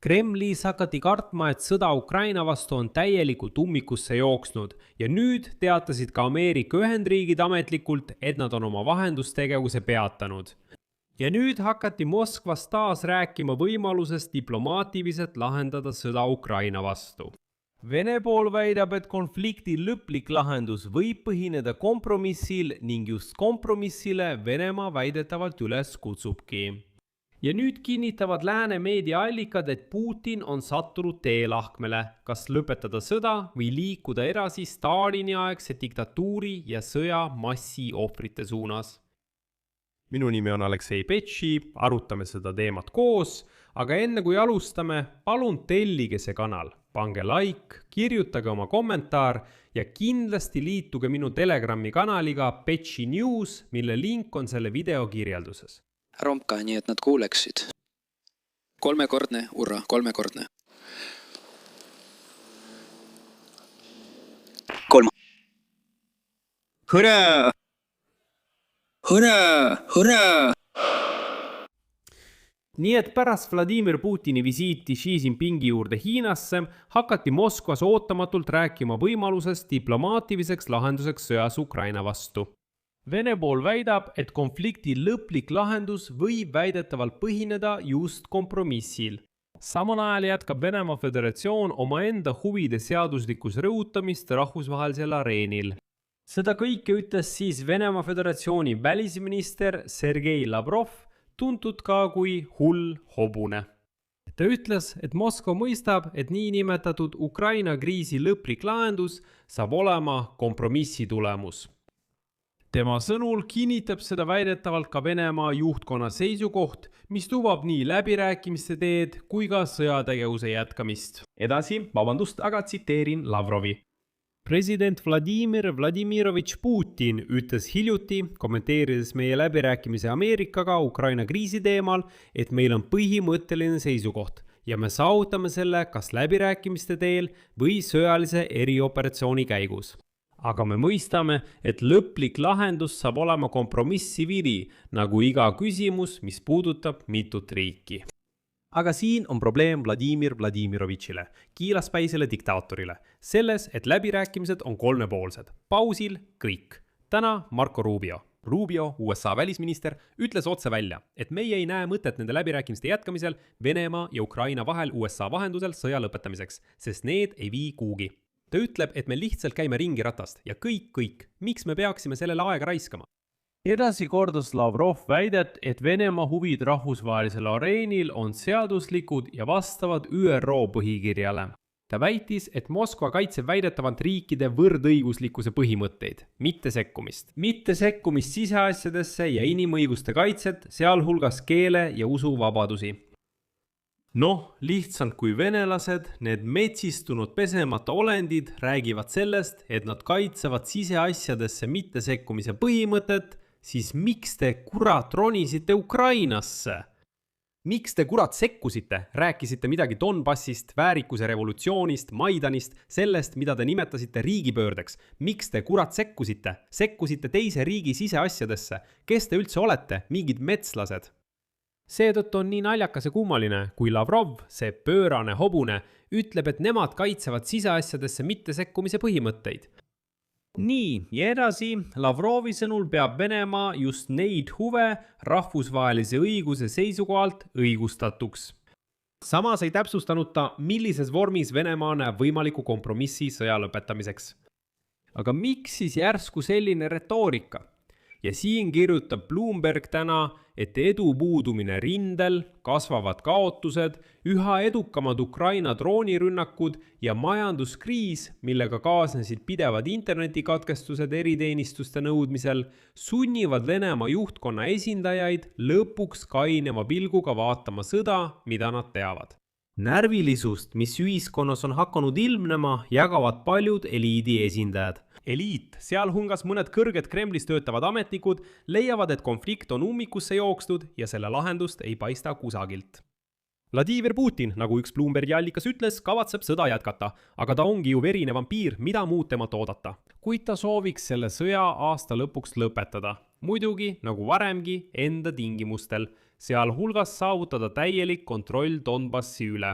Kremlis hakati kartma, et sõda Ukraina vastu on täielikult ummikusse jooksnud ja nüüd teatasid ka Ameerika Ühendriigid ametlikult, et nad on oma vahendustegevuse peatanud. Ja nüüd hakati Moskvas taas rääkima võimalusest diplomaatiliselt lahendada sõda Ukraina vastu. Vene pool väidab, et konflikti lõplik lahendus võib põhineda kompromissil ning just kompromissile Venemaa väidetavalt üles kutsubki. Ja nüüd kinnitavad lääne meediaallikad, et Putin on sattunud teelahkmele, kas lõpetada sõda või liikuda edasi Stalini aegse diktatuuri ja sõja massiohvrite suunas. Minu nimi on Aleksei Petši, arutame seda teemat koos, aga enne kui alustame, palun tellige see kanal, pange like, kirjutage oma kommentaar ja kindlasti liituge minu Telegrami kanaliga Petši News, mille link on selle video kirjelduses. Romka, nii et nad kuuleksid. Kolmekordne, urra, kolmekordne. Kolma. Hurraa! Hurraa! Hurraa! Nii et pärast Vladimir Putini visiiti Xi Jinpingi juurde Hiinasse hakati Moskvas ootamatult rääkima võimalusest diplomaatiliseks lahenduseks sõjas Ukraina vastu. Vene pool väidab, et konflikti lõplik lahendus võib väidetavalt põhineda just kompromissil. Samal ajal jätkab Venemaa Föderatsioon omaenda huvide seaduslikus rõhutamist rahvusvahelisel areenil. Seda kõike ütles siis Venemaa Föderatsiooni välisminister Sergei Lavrov, tuntud ka kui hull hobune. Ta ütles, et Moskva mõistab, et niinimetatud Ukraina kriisi lõplik lahendus saab olema kompromissi tulemus. Tema sõnul kinnitab seda väidetavalt ka Venemaa juhtkonna seisukoht, mis lubab nii läbirääkimiste teed kui ka sõjategevuse jätkamist. Edasi, aga tsiteerin Lavrovi. President Vladimir Vladimirovitš Putin ütles hiljuti, kommenteerides meie läbirääkimise Ameerikaga Ukraina kriisi teemal, et meil on põhimõtteline seisukoht ja me saavutame selle kas läbirääkimiste teel või sõjalise erioperatsiooni käigus. Aga me mõistame, et lõplik lahendus saab olema kompromissi vili, nagu iga küsimus, mis puudutab mitut riiki. Aga siin on probleem Vladimir Vladimirovitšile, kiilaspäisele diktaatorile, selles, et läbirääkimised on kolmepoolsed. Pausil kõik. Täna Marco Rubio. Rubio, USA välisminister, ütles otse välja, et meie ei näe mõtet nende läbirääkimiste jätkamisel Venemaa ja Ukraina vahel USA vahendusel sõja lõpetamiseks, sest need ei vii kuugi. Ta ütleb, et me lihtsalt käime ringi ratast ja kõik. Miks me peaksime sellele aega raiskama? Edasi kordas Lavrov väidet, et Venemaa huvid rahvusvahelisel areenil on seaduslikud ja vastavad ÜRO põhikirjale. Ta väitis, et Moskva kaitseb väidetavalt riikide võrdõiguslikkuse põhimõtteid, mitte sekkumist. Mitte sekkumist siseasjadesse ja inimõiguste kaitset, sealhulgas keele- ja usuvabadusi. Lihtsalt kui venelased, need metsistunud pesemata olendid räägivad sellest, et nad kaitsevad siseasjadesse mitte sekkumise põhimõtet, siis miks te kurat ronisite Ukrainasse? Miks te kurat sekkusite? Rääkisite midagi Donbassist, väärikuse revolutsioonist, Maidanist, sellest, mida te nimetasite riigipöördeks. Miks te kurat sekkusite? Sekkusite teise riigi siseasjadesse. Kes te üldse olete? Mingid metslased. Seetõttu on nii naljakas ja kummaline, kui Lavrov, see pöörane hobune, ütleb, et nemad kaitsevad siseasjadesse mitte sekkumise põhimõtteid. Nii, ja edasi, Lavrovi sõnul peab Venemaa just neid huve rahvusvahelise õiguse seisukohalt õigustatuks. Samas ei täpsustanud ta, millises vormis Venemaa näeb võimaliku kompromissi sõja lõpetamiseks. Aga miks siis järsku selline retoorika? Ja siin kirjutab Bloomberg täna, et edu puudumine rindel, kasvavad kaotused, üha edukamad Ukraina droonirünnakud ja majanduskriis, millega kaasnesid pidevad internetikatkestused eriteenistuste nõudmisel, sunnivad Venemaa juhtkonna esindajaid lõpuks kainema pilguga vaatama sõda, mida nad teavad. Närvilisust, mis ühiskonnas on hakanud ilmnema, jagavad paljud eliidi esindajad. Eliit, sealhulgas mõned kõrged Kremlis töötavad ametnikud, leiavad, et konflikt on ummikusse jooksnud ja selle lahendust ei paista kusagilt. Vladimir Putin, nagu üks Bloombergi allikas ütles, kavatseb sõda jätkata, aga ta ongi ju verine vampiir, mida muud temalt oodata. Kuid ta sooviks selle sõja aasta lõpuks lõpetada. Muidugi, nagu varemgi, enda tingimustel, sealhulgas saavutada täielik kontroll Donbassi üle.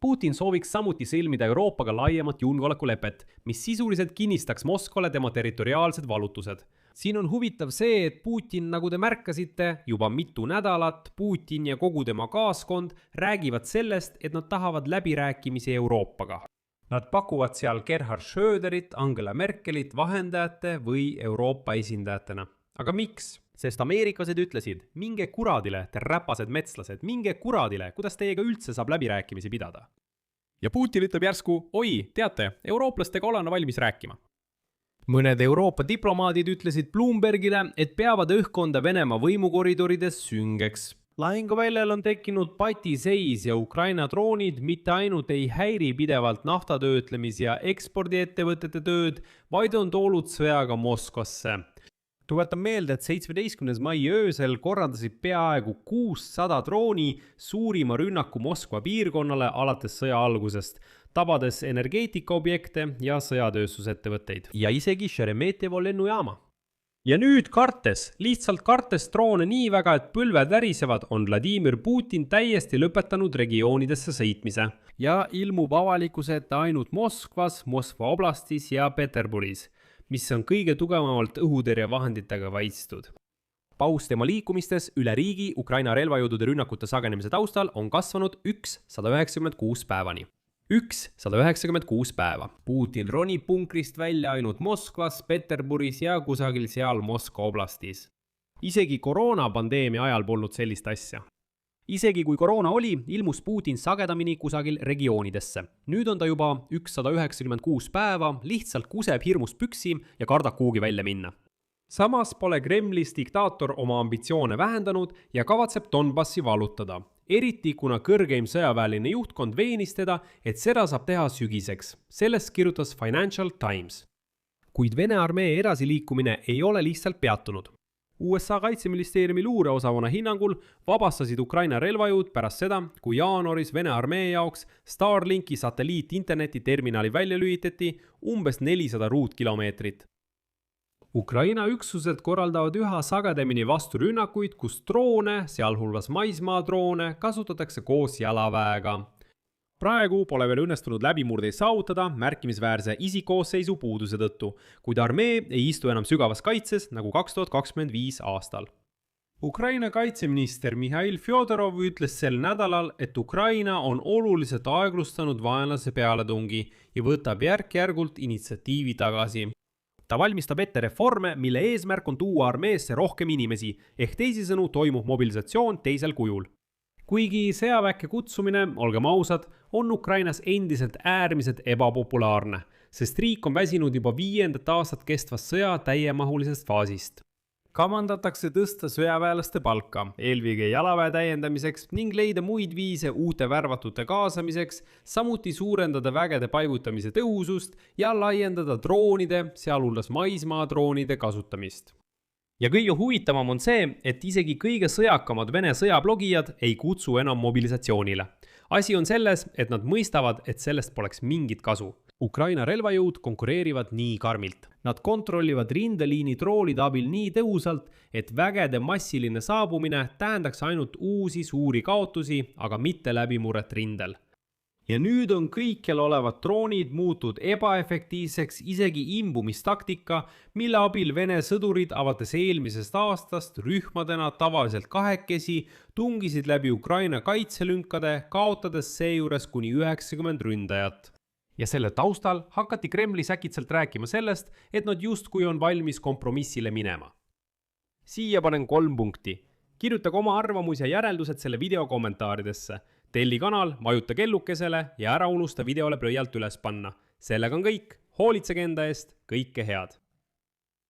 Putin sooviks samuti sõlmida Euroopaga laiemat julgeolekulepet, mis sisuliselt kinnistaks Moskvale tema territoriaalsed valutused. Siin on huvitav see, et Putin, nagu te märkasite, juba mitu nädalat Putin ja kogu tema kaaskond räägivad sellest, et nad tahavad läbirääkimisi Euroopaga. Nad pakuvad seal Gerhard Schröderit, Angela Merkelit vahendajate või Euroopa esindajatena. Aga miks? Sest ameeriklased ütlesid, minge kuradile, te räpased metslased, minge kuradile, kuidas teiega üldse saab läbirääkimisi pidada. Ja Putin ütleb järsku, oi, teate, eurooplastega olen valmis rääkima. Mõned Euroopa diplomaadid ütlesid Bloombergile, et peavad õhkkonda Venemaa võimukoridorides süngeks. Lahinguväljal on tekkinud patiseis ja Ukraina droonid mitte ainult ei häiri pidevalt naftatöötlemis- ja ekspordiettevõtete tööd, vaid on toonud sõjaga Moskvasse. Tuletan meelde, et 17. mai öösel korraldasid peaaegu 600 drooni suurima rünnaku Moskva piirkonnale alates sõja algusest, tabades energeetikaobjekte ja sõjatööstusettevõtteid ja isegi Šeremetjevo lennujaama. Ja nüüd lihtsalt kartes droone nii väga, et põlved värisevad, on Vladimir Putin täiesti lõpetanud regioonidesse sõitmise ja ilmub avalikkuse ette ainult Moskvas, Moskva oblastis ja Peterburis, mis on kõige tugevamalt õhutõrjevahenditega kaitstud. Paus tema liikumistes üle riigi Ukraina relvajõudude rünnakute sagenemise taustal on kasvanud 196 päevani. 196 päeva. Putin ronib punkrist välja ainult Moskvas, Peterburis ja kusagil seal Moskva oblastis. Isegi koroonapandeemia ajal polnud sellist asja. Isegi kui koroona oli, ilmus Putin sagedamini kusagil regioonidesse. Nüüd on ta juba 196 päeva, lihtsalt kuseb hirmust püksi ja kardab kuhugi välja minna. Samas pole Kremlis diktaator oma ambitsioone vähendanud ja kavatseb Donbassi vallutada. Eriti kuna kõrgeim sõjaväeline juhtkond veenis teda, et seda saab teha sügiseks. Sellest kirjutas Financial Times. Kuid Vene armee edasiliikumine ei ole lihtsalt peatunud. USA kaitseministeeriumi luureosakonna hinnangul vabastasid Ukraina relvajõud pärast seda, kui jaanuaris Vene armee jaoks Starlinki satelliit-interneti terminali välja lülitati umbes 400 ruutkilomeetrit. Ukraina üksused korraldavad üha sagedamini vasturünnakuid, kus droone, sealhulgas maismaadroone, kasutatakse koos jalaväega. Praegu pole veel õnnestunud läbimurdeid saavutada märkimisväärse isikoosseisu puuduse tõttu, kuid armee ei istu enam sügavas kaitses nagu 2025 aastal. Ukraina kaitseminister Mihhail Fjodorov ütles sel nädalal, et Ukraina on oluliselt aeglustanud vaenlase pealetungi ja võtab järk-järgult initsiatiivi tagasi. Ta valmistab ette reforme, mille eesmärk on tuua armeesse rohkem inimesi, ehk teisisõnu toimub mobilisatsioon teisel kujul. Kuigi sõjaväkke kutsumine, olgem ausad, on Ukrainas endiselt äärmiselt ebapopulaarne, sest riik on väsinud juba 5. aastat kestvast sõja täiemahulisest faasist. Kamandatakse tõsta sõjaväelaste palka, eelkõige jalaväe täiendamiseks ning leida muid viise uute värvatute kaasamiseks, samuti suurendada vägede paigutamise tõhusust ja laiendada droonide, sealhulgas maismaadroonide kasutamist. Ja kõige huvitavam on see, et isegi kõige sõjakamad Vene sõjablogijad ei kutsu enam mobilisatsioonile. Asi on selles, et nad mõistavad, et sellest poleks mingit kasu. Ukraina relvajõud konkureerivad nii karmilt. Nad kontrollivad rindeliini troolide abil nii tõhusalt, et vägede massiline saabumine tähendaks ainult uusi suuri kaotusi, aga mitte läbimurret rindel. Ja nüüd on kõikjal olevad droonid muutud ebaefektiivseks isegi imbumistaktika, mille abil Vene sõdurid avates eelmisest aastast rühmadena tavaliselt kahekesi tungisid läbi Ukraina kaitselünkade, kaotades seejuures kuni 90 ründajat. Ja selle taustal hakati Kremlis äkitselt rääkima sellest, et nad justkui on valmis kompromissile minema. Siia panen 3 punkti. Kirjutage oma arvamus ja järeldused selle video kommentaaridesse. Telli kanal, vajuta kellukesele ja ära unusta videole plöialt üles panna. Sellega on kõik. Hoolitsege enda eest, kõike head!